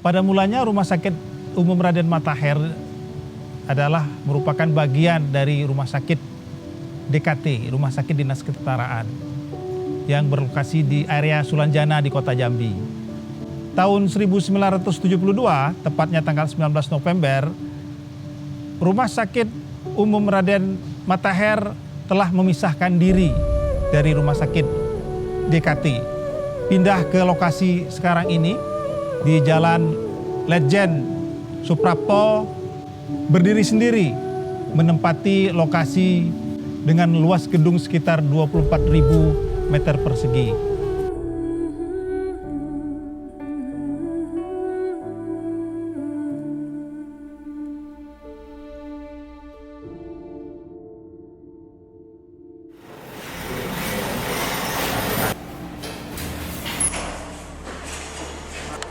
Pada mulanya Rumah Sakit Umum Raden Matahir adalah merupakan bagian dari Rumah Sakit DKT, Rumah Sakit Dinas Ketentaraan, yang berlokasi di area Sulanjana di Kota Jambi. Tahun 1972, tepatnya tanggal 19 November, Rumah Sakit Umum Raden Matahir telah memisahkan diri dari Rumah Sakit DKT. Pindah ke lokasi sekarang ini di Jalan Letjen Suprapto, berdiri sendiri, menempati lokasi dengan luas gedung sekitar 24.000 meter persegi.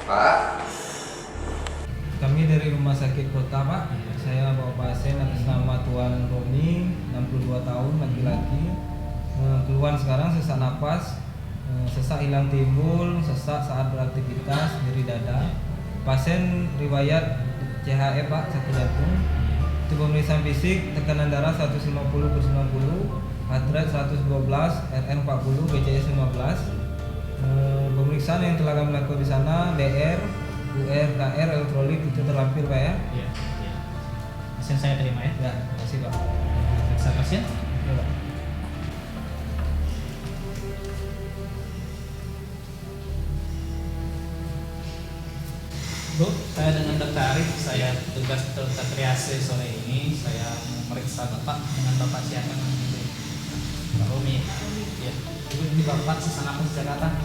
Pak, kami dari Rumah Sakit Kota, Pak. Saya bawa pasien atas nama Tuan Romi, 62 tahun, laki-laki. Keluhan sekarang sesak napas, sesak hilang timbul, sesak saat beraktivitas, nyeri dada. Pasien riwayat CHE, Pak, sakit jantung. Untuk pemeriksaan fisik, tekanan darah 150/90, heart rate 112, RN 40, BCS 15. Pemeriksaan yang telah kami lakukan di sana, DR, UR, KR, elektrolit itu terlampir, Pak ya? Iya. Pasien saya terima ya. Ya, terima kasih, Pak. Periksa pasien. Ya, Pak. Bu, saya dengan Dr. Arif, saya tugas dokter triase sore ini. Saya memeriksa Bapak dengan Bapak siapa namanya? Pak Romi. Ya. Ibu, ini Bapak sesak napas sejak kapan?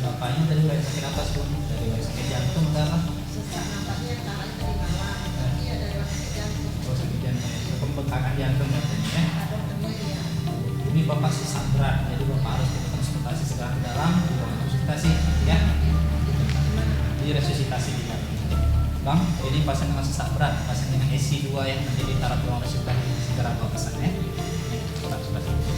Bapaknya dari riwayat sakit apa sebelumnya? Dari riwayat sakit jantung atau apa? Sesak napasnya tangannya tadi malam. Iya, dari sakit jantung. Oh, sakit jantung. Pembengkakan jantung katanya ya. Ada temennya. Ini Bapak sesak berat, jadi Bapak harus kita konsultasi segera ke dalam, di ruang konsultasi ya. Di resusitasi di dalam. Bang, ini pasien dengan sesak berat, pasien dengan SC2 yang nanti di taraf ruang resusitasi segera bawa ke sana ya. Tetap seperti itu.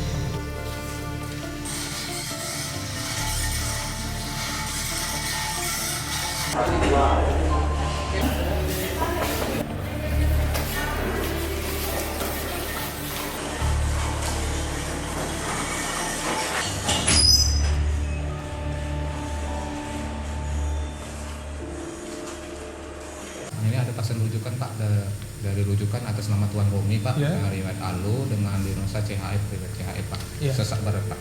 ini ada pasien rujukan Pak, dari rujukan atas nama Tuan Romi Pak, Ya. dengan riwayat ALU dengan diagnosa CHF, riwayat CHF Pak, Ya. sesak berat Pak.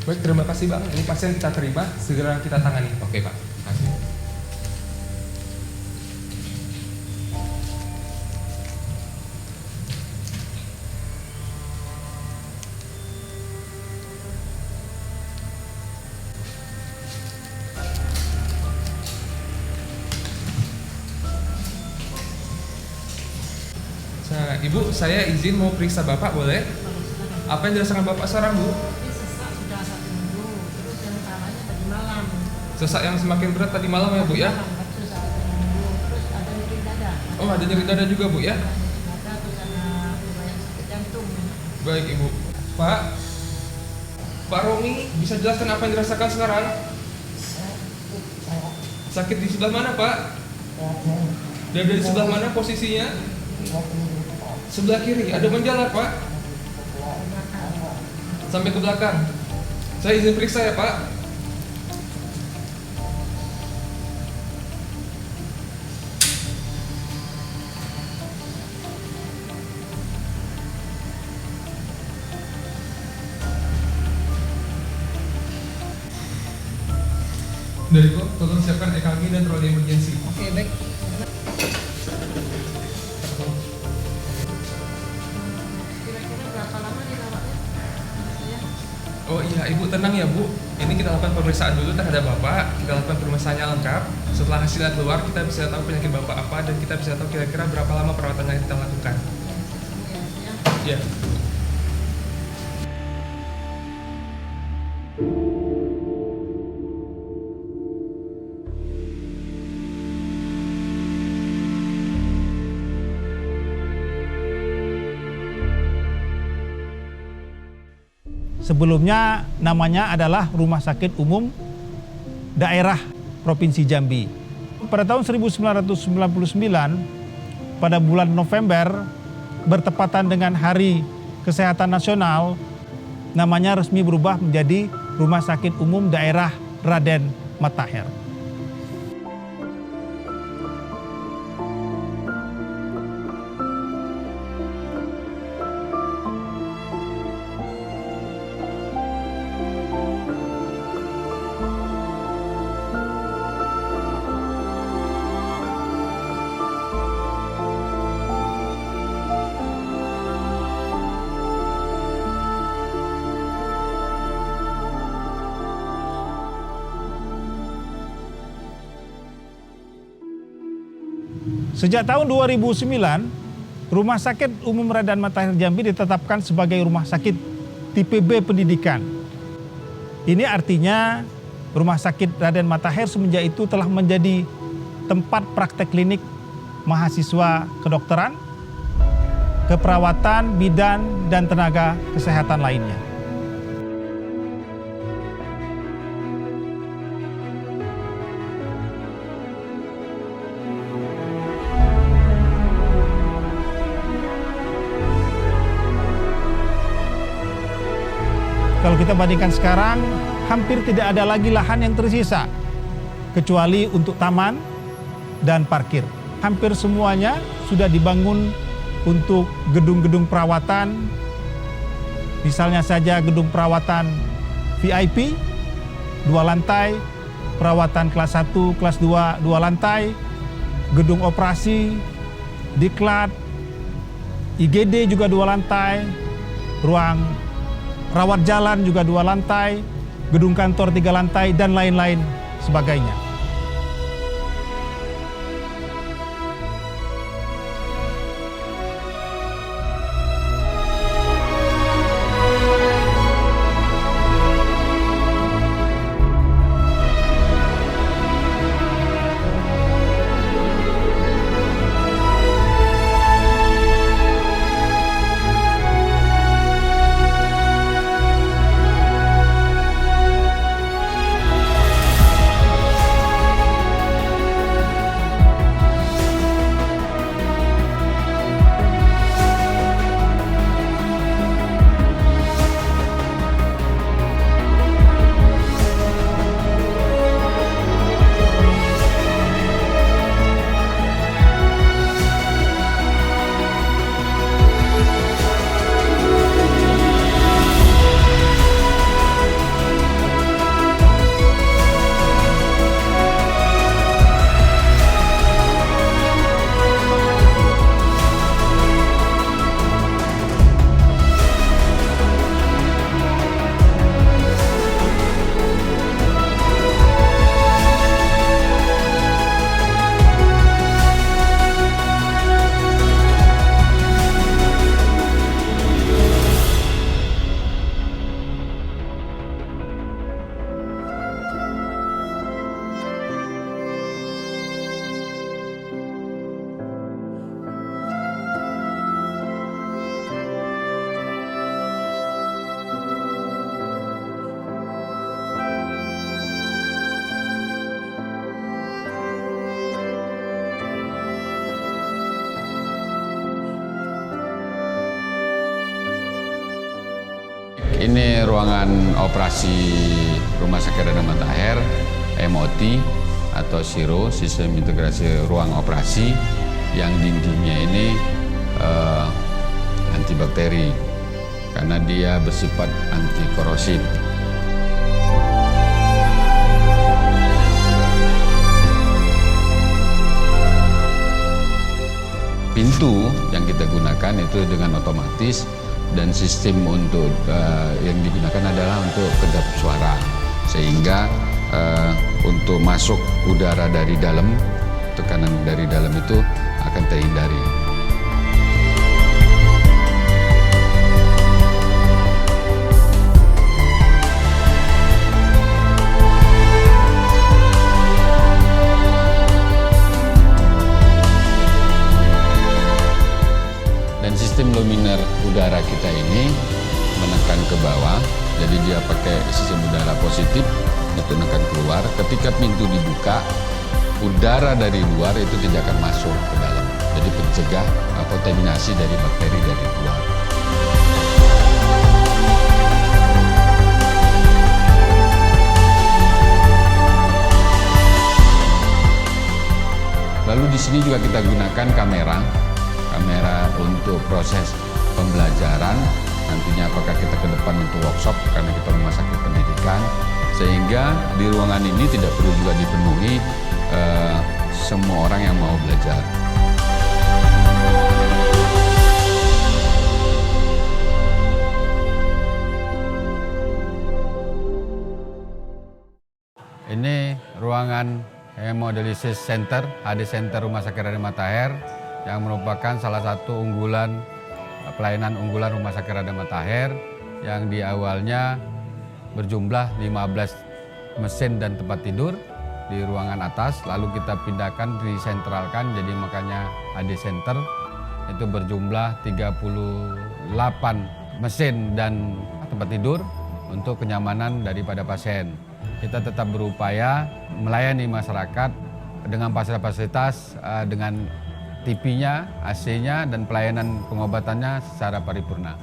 Baik, terima kasih Bang. Ini pasien kita terima, segera kita tangani. Oke Pak, terima kasih. Nah, Ibu, saya izin mau periksa Bapak, boleh? Apa yang dirasakan Bapak sekarang, Bu? Ini sesak sudah 1 minggu. Terus yang parahnya tadi malam. Sesak yang semakin berat tadi malam ya, Bu ya? Terus ada 1 minggu. Terus ada nyeri dada. Oh, ada nyeri dada juga, Bu ya? Ada nyeri dada, terus ada riwayat sakit jantung. Baik, Ibu. Pak, Pak Romi, bisa jelaskan apa yang dirasakan sekarang? Sakit di sebelah mana, Pak? Dada di sebelah mana posisinya? Sebelah kiri. Ada menjalar, Pak? Sampai ke belakang. Saya izin periksa ya, Pak. Dari kok, tolong siapkan EKG dan troli emergency. Oke, baik. Kira-kira berapa lama dirawatnya? Ya. Oh iya, Ibu tenang ya Bu. Ini kita lakukan pemeriksaan dulu terhadap Bapak. Kita lakukan pemeriksaannya lengkap. Setelah hasilnya keluar, kita bisa tahu penyakit Bapak apa dan kita bisa tahu kira-kira berapa lama perawatan yang kita lakukan. Ya. Sebelumnya namanya adalah Rumah Sakit Umum Daerah Provinsi Jambi. Pada tahun 1999, pada bulan November, bertepatan dengan Hari Kesehatan Nasional, namanya resmi berubah menjadi Rumah Sakit Umum Daerah Raden Matahir. Sejak tahun 2009, Rumah Sakit Umum Raden Matahir Jambi ditetapkan sebagai rumah sakit tipe B pendidikan. Ini artinya Rumah Sakit Raden Matahir semenjak itu telah menjadi tempat praktek klinik mahasiswa kedokteran, keperawatan, bidan, dan tenaga kesehatan lainnya. Kalau kita bandingkan sekarang, hampir tidak ada lagi lahan yang tersisa, kecuali untuk taman dan parkir. Hampir semuanya sudah dibangun untuk gedung-gedung perawatan, misalnya saja gedung perawatan VIP, 2 lantai, perawatan kelas 1, kelas 2, 2 lantai, gedung operasi, diklat, IGD juga 2 lantai, ruang rawat jalan juga 2 lantai, gedung kantor 3 lantai, dan lain-lain sebagainya. Ini ruangan operasi Rumah Sakit Raden Matahir, MOT atau SIRO, Sistem Integrasi Ruang Operasi, yang dindingnya ini antibakteri karena dia bersifat anti korosif. Pintu yang kita gunakan itu dengan otomatis, dan sistem untuk yang digunakan adalah untuk kedap suara, sehingga untuk masuk udara dari dalam, tekanan dari dalam itu akan terhindari. Sistem luminaire udara kita ini menekan ke bawah, jadi dia pakai sistem udara positif itu akan keluar. Ketika pintu dibuka, udara dari luar itu tidak akan masuk ke dalam. Jadi pencegah kontaminasi dari bakteri dari luar. Lalu di sini juga kita gunakan kamera untuk proses pembelajaran. Nantinya apakah kita ke depan untuk workshop karena kita rumah sakit pendidikan, sehingga di ruangan ini tidak perlu juga dipenuhi semua orang yang mau belajar. Ini ruangan Hemodialysis Center, HD Center Rumah Sakit Raden Matahir, yang merupakan salah satu pelayanan unggulan Rumah Sakit Raden Matahir, yang di awalnya berjumlah 15 mesin dan tempat tidur di ruangan atas, lalu kita pindahkan, disentralkan, jadi makanya HD Center, itu berjumlah 38 mesin dan tempat tidur untuk kenyamanan daripada pasien. Kita tetap berupaya melayani masyarakat dengan fasilitas, dengan TV-nya, AC-nya, dan pelayanan pengobatannya secara paripurna.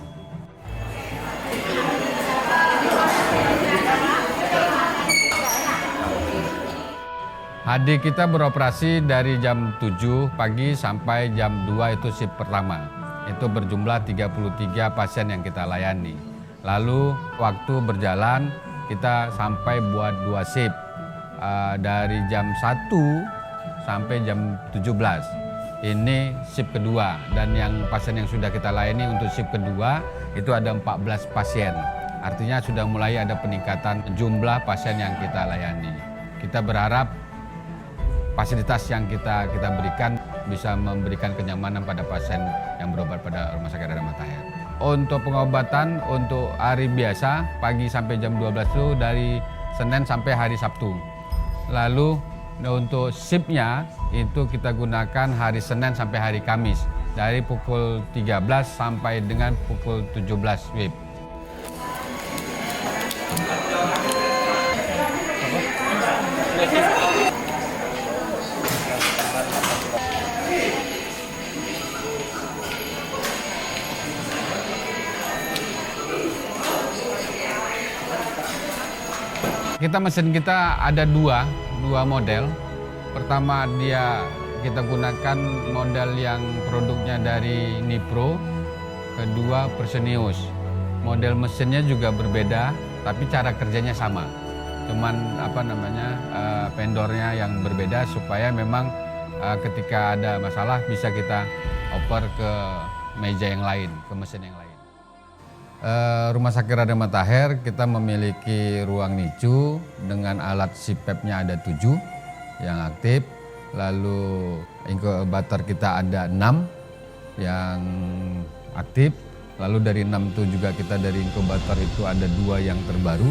HD kita beroperasi dari jam 7 pagi sampai jam 2 itu shift pertama. Itu berjumlah 33 pasien yang kita layani. Lalu waktu berjalan kita sampai buat 2 shift. Dari jam 1 sampai jam 17. Ini shift kedua, dan yang pasien yang sudah kita layani untuk shift kedua itu ada 14 pasien. Artinya sudah mulai ada peningkatan jumlah pasien yang kita layani. Kita berharap fasilitas yang kita berikan bisa memberikan kenyamanan pada pasien yang berobat pada Rumah Sakit Raden Matahir. Untuk pengobatan untuk hari biasa pagi sampai jam 12 itu dari Senin sampai hari Sabtu. Lalu untuk shiftnya itu kita gunakan hari Senin sampai hari Kamis dari pukul 13 sampai dengan pukul 17 WIB. Mesin kita ada dua model. Pertama kita gunakan model yang produknya dari Nipro, kedua Persenius. Model mesinnya juga berbeda, tapi cara kerjanya sama. Cuman vendornya yang berbeda supaya memang ketika ada masalah bisa kita oper ke meja yang lain, ke mesin yang lain. Rumah Sakit Raden Matahir kita memiliki ruang NICU dengan alat CPAP-nya ada 7 yang aktif, lalu inkubator kita ada 6 yang aktif, lalu dari 6 itu juga kita dari inkubator itu ada 2 yang terbaru,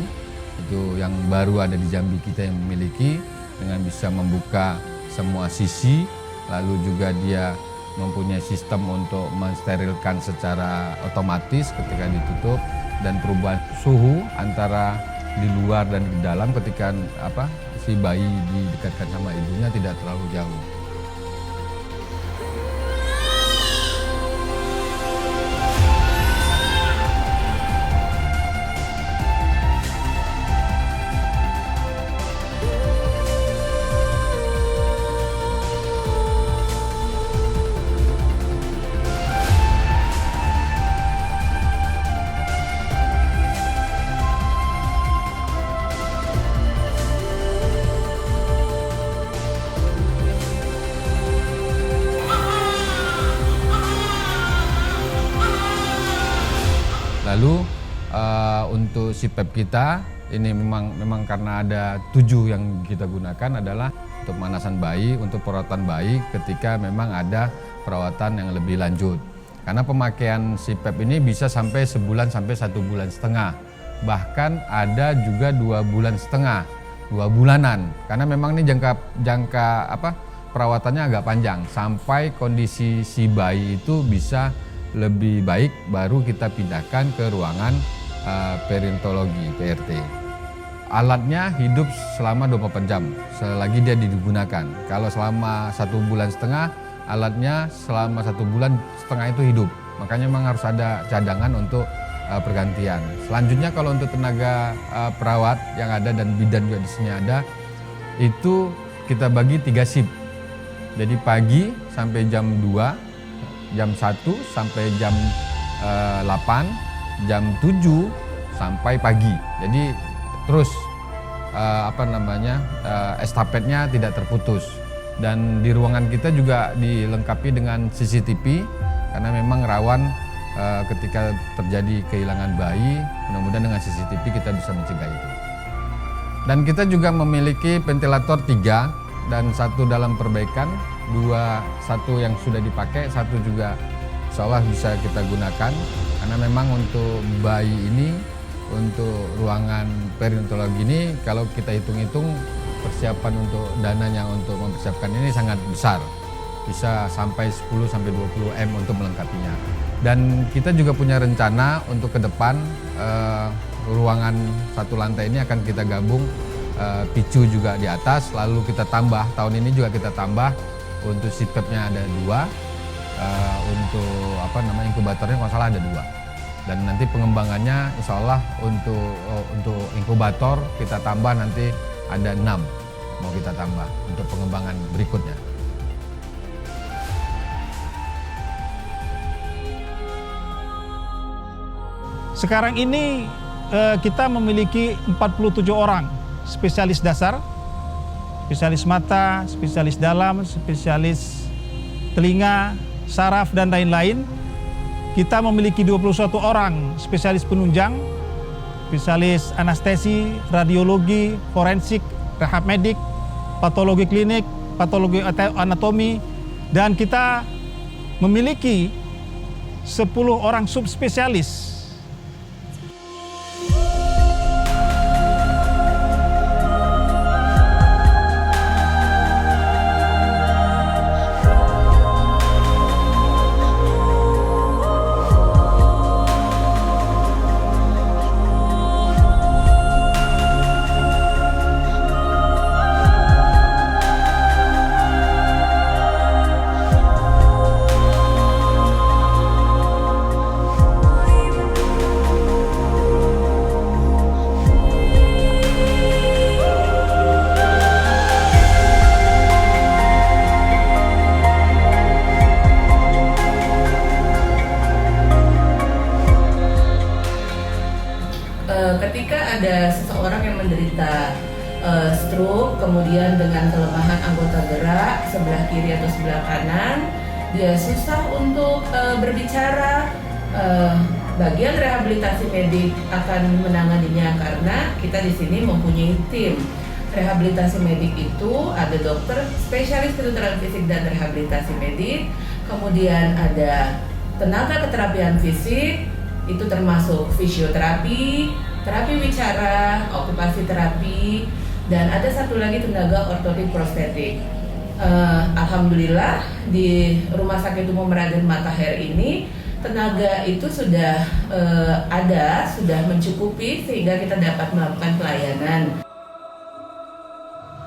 itu yang baru ada di Jambi kita yang memiliki dengan bisa membuka semua sisi, lalu juga dia mempunyai sistem untuk mensterilkan secara otomatis ketika ditutup, dan perubahan suhu antara di luar dan di dalam ketika si bayi didekatkan sama ibunya tidak terlalu jauh. Lalu untuk CPAP kita ini memang karena ada 7 yang kita gunakan adalah untuk pemanasan bayi, untuk perawatan bayi ketika memang ada perawatan yang lebih lanjut. Karena pemakaian CPAP ini bisa sampai sebulan sampai 1 bulan setengah. Bahkan ada juga 2 bulan setengah, 2 bulanan. Karena memang ini jangka perawatannya agak panjang sampai kondisi si bayi itu bisa lebih baik baru kita pindahkan ke ruangan perinatologi PRT. alatnya hidup selama 24 jam selagi dia digunakan. Kalau selama 1,5 bulan, alatnya selama 1,5 bulan itu hidup. Makanya memang harus ada cadangan untuk pergantian. Selanjutnya kalau untuk tenaga perawat yang ada dan bidan juga di sini ada, itu kita bagi 3 shift. Jadi pagi sampai jam 2, jam 1 sampai jam 8, jam 7 sampai pagi. Jadi terus estafetnya tidak terputus. Dan di ruangan kita juga dilengkapi dengan CCTV karena memang rawan ketika terjadi kehilangan bayi, mudah-mudahan dengan CCTV kita bisa mencegah itu. Dan kita juga memiliki ventilator 3 dan 1 dalam perbaikan, 1 yang sudah dipakai, 1 juga insya Allah bisa kita gunakan. Karena memang untuk bayi ini, untuk ruangan perinatologi ini, kalau kita hitung-hitung persiapan untuk dananya untuk mempersiapkan ini sangat besar. Bisa sampai 10-20 M untuk melengkapinya. Dan kita juga punya rencana untuk ke depan ruangan 1 lantai ini akan kita gabung picu juga di atas, lalu kita tambah, tahun ini juga kita tambah untuk CPAP-nya ada 2, untuk inkubatornya kalau salah ada 2. Dan nanti pengembangannya insya Allah untuk inkubator kita tambah nanti ada 6 mau kita tambah untuk pengembangan berikutnya. Sekarang ini kita memiliki 47 orang spesialis dasar, spesialis mata, spesialis dalam, spesialis telinga, saraf, dan lain-lain. Kita memiliki 21 orang spesialis penunjang, spesialis anestesi, radiologi, forensik, rehab medik, patologi klinik, patologi anatomi, dan kita memiliki 10 orang subspesialis. Ketika ada seseorang yang menderita stroke, kemudian dengan kelemahan anggota gerak sebelah kiri atau sebelah kanan, dia susah untuk berbicara, bagian rehabilitasi medik akan menanganinya karena kita di sini mempunyai tim. Rehabilitasi medik itu ada dokter spesialis kedokteran fisik dan rehabilitasi medik, kemudian ada tenaga keterapian fisik, itu termasuk fisioterapi, terapi bicara, okupasi terapi, dan ada satu lagi tenaga ortotik prostetik. Alhamdulillah di Rumah Sakit Umum Raden Matahir ini tenaga itu sudah ada, sudah mencukupi sehingga kita dapat melakukan pelayanan.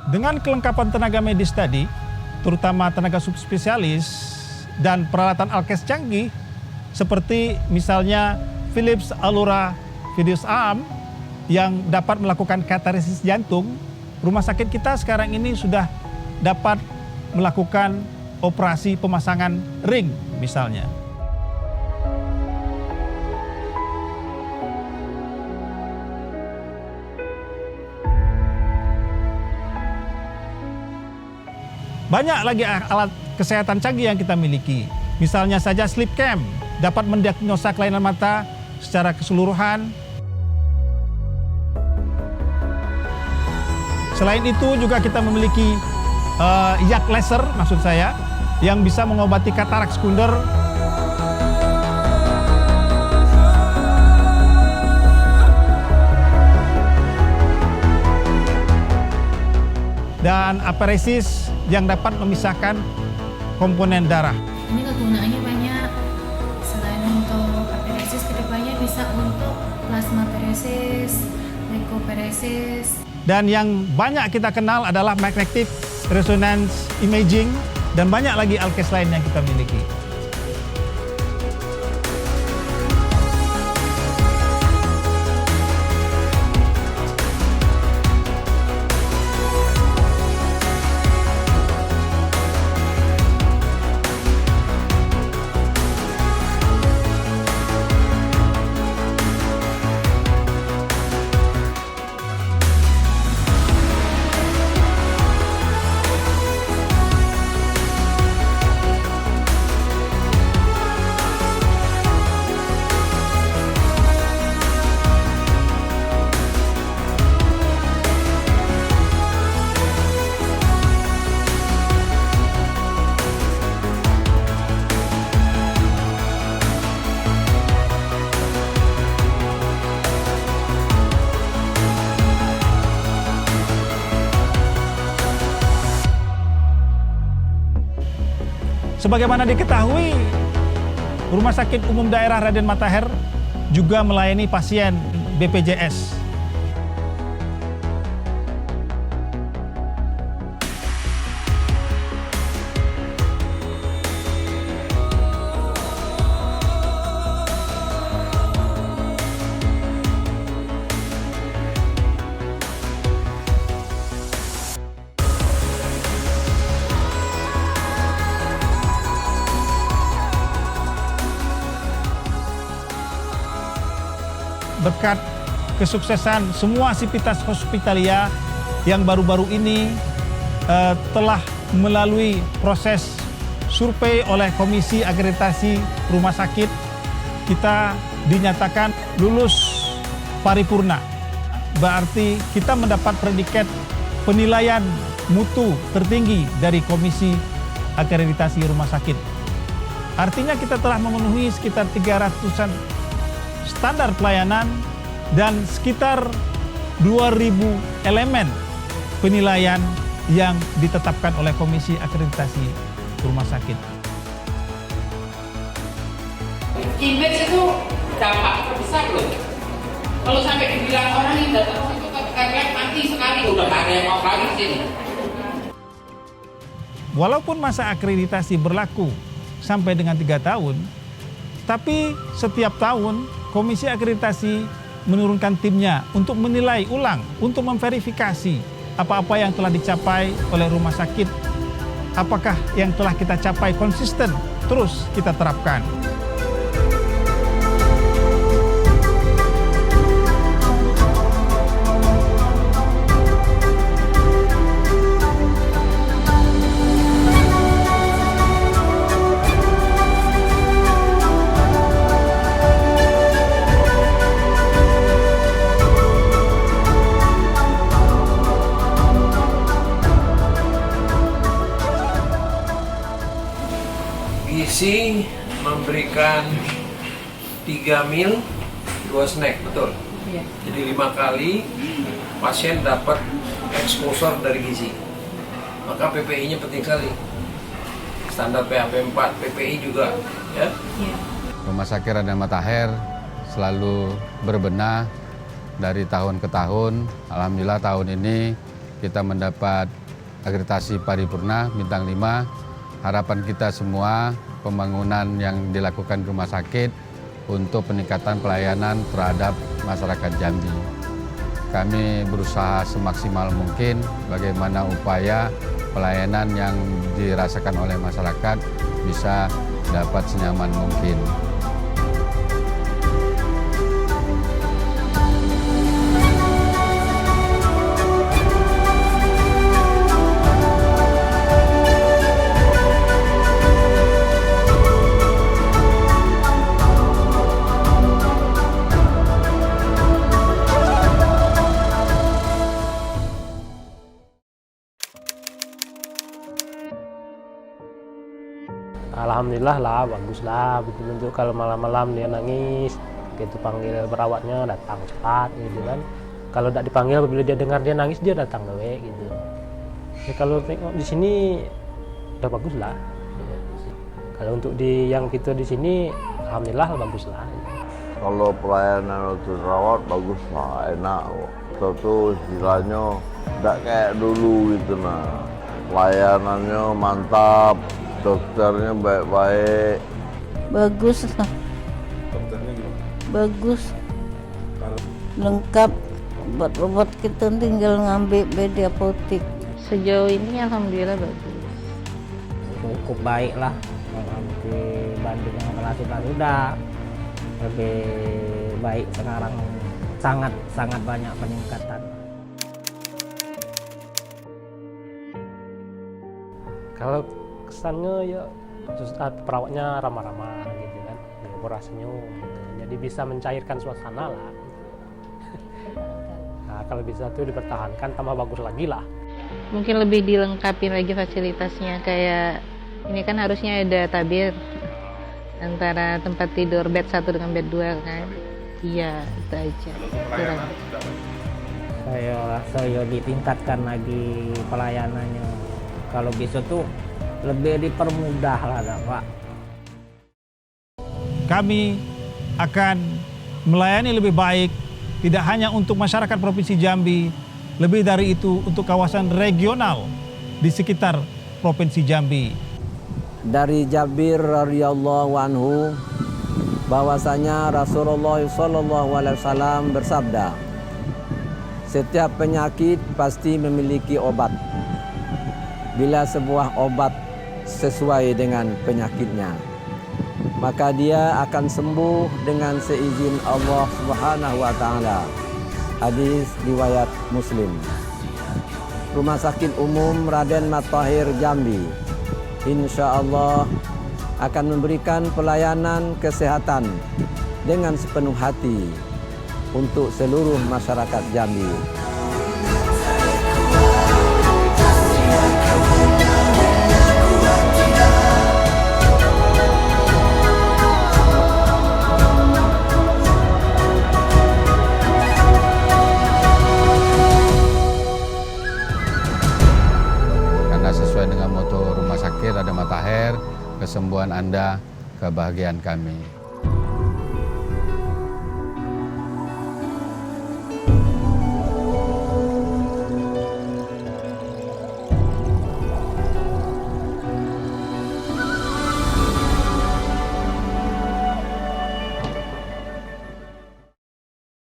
Dengan kelengkapan tenaga medis tadi, terutama tenaga subspesialis dan peralatan alkes canggih, seperti misalnya Philips Allura Fides Arm yang dapat melakukan kateteris jantung, rumah sakit kita sekarang ini sudah dapat melakukan operasi pemasangan ring misalnya. Banyak lagi alat kesehatan canggih yang kita miliki. Misalnya saja sleep cam dapat mendiagnosa kelainan mata secara keseluruhan. Selain itu juga kita memiliki yak laser, maksud saya, yang bisa mengobati katarak sekunder. Dan aparesis yang dapat memisahkan komponen darah. Ini kegunaannya banyak. Selain untuk aparesis, kedepannya bisa untuk plasmaferesis, osteoporosis. Dan yang banyak kita kenal adalah magnetic resonance imaging dan banyak lagi alkes lain yang kita miliki. Sebagaimana diketahui, Rumah Sakit Umum Daerah Raden Matahir juga melayani pasien BPJS. Berkat kesuksesan semua sivitas hospitalia yang baru-baru ini telah melalui proses survei oleh Komisi Akreditasi Rumah Sakit, kita dinyatakan lulus paripurna. Berarti kita mendapat predikat penilaian mutu tertinggi dari Komisi Akreditasi Rumah Sakit. Artinya kita telah memenuhi sekitar 300-an standar pelayanan dan sekitar 2.000 elemen penilaian yang ditetapkan oleh Komisi Akreditasi Rumah Sakit. Image itu dampak terbesar loh. Kalau sampai dibilang orang yang datang itu kalian mati sekali, udah gak ada yang mau lagi sini. Walaupun masa akreditasi berlaku sampai dengan 3 tahun, tapi setiap tahun Komisi Akreditasi menurunkan timnya untuk menilai ulang, untuk memverifikasi apa-apa yang telah dicapai oleh rumah sakit, apakah yang telah kita capai konsisten, terus kita terapkan. Gizi memberikan 3 meal, 2 snack, betul? Iya. Jadi 5 kali pasien dapat exposure dari gizi. Maka PPI-nya penting sekali. Standar PAP 4, PPI juga, ya. Iya. Rumah Sakit Raden Matahir selalu berbenah dari tahun ke tahun. Alhamdulillah tahun ini kita mendapat akreditasi paripurna bintang 5. Harapan kita semua pembangunan yang dilakukan rumah sakit untuk peningkatan pelayanan terhadap masyarakat Jambi. Kami berusaha semaksimal mungkin bagaimana upaya pelayanan yang dirasakan oleh masyarakat bisa dapat senyaman mungkin. Alhamdulillah lah, bagus lah. Betul-betul kalau malam-malam dia nangis, gitu panggil perawatnya datang cepat gitu kan. Kalau tidak dipanggil, apabila dia dengar dia nangis dia datang dewe gitu. Ya, kalau tengok di sini udah bagus lah. Ya. Kalau untuk di yang kita di sini, alhamdulillah bagus lah. Kalau pelayanan untuk rawat bagus lah, enak. dokter tuh istilahnya tidak kayak dulu gitu nah. Layanannya mantap, dokternya baik-baik. Bagus lah. Dokternya gimana? Bagus. Kalau Lengkap. Obat-obat kita tinggal ngambil di apotek. Sejauh ini alhamdulillah bagus. Cukup baik lah kalau dibanding dengan operasi sudah lebih baik sekarang, sangat banyak peningkatan. Kalau kesannya ya perawatnya ramah-ramah gitu kan, pura senyum gitu. Jadi bisa mencairkan suasana lah. Nah, kalau bisa tuh dipertahankan tambah bagus lagi lah. Mungkin lebih dilengkapi lagi fasilitasnya, kayak ini kan harusnya ada tabir antara tempat tidur bed 1 dengan bed 2 kan. Iya, itu aja. Kurang. Saya ditingkatkan lagi pelayanannya. Kalau bisa tuh lebih dipermudah lah Pak. Kami akan melayani lebih baik, tidak hanya untuk masyarakat Provinsi Jambi, lebih dari itu untuk kawasan regional di sekitar Provinsi Jambi. Dari Jabir radhiyallahu anhu bahwasanya Rasulullah SAW bersabda, setiap penyakit pasti memiliki obat. Bila sebuah obat sesuai dengan penyakitnya, maka dia akan sembuh dengan seizin Allah Subhanahu wa taala. Hadis riwayat Muslim. Rumah Sakit Umum Raden Matahir Jambi insya Allah akan memberikan pelayanan kesehatan dengan sepenuh hati untuk seluruh masyarakat Jambi. Sesuai dengan moto Rumah Sakit Raden Matahir, kesembuhan Anda, kebahagiaan kami.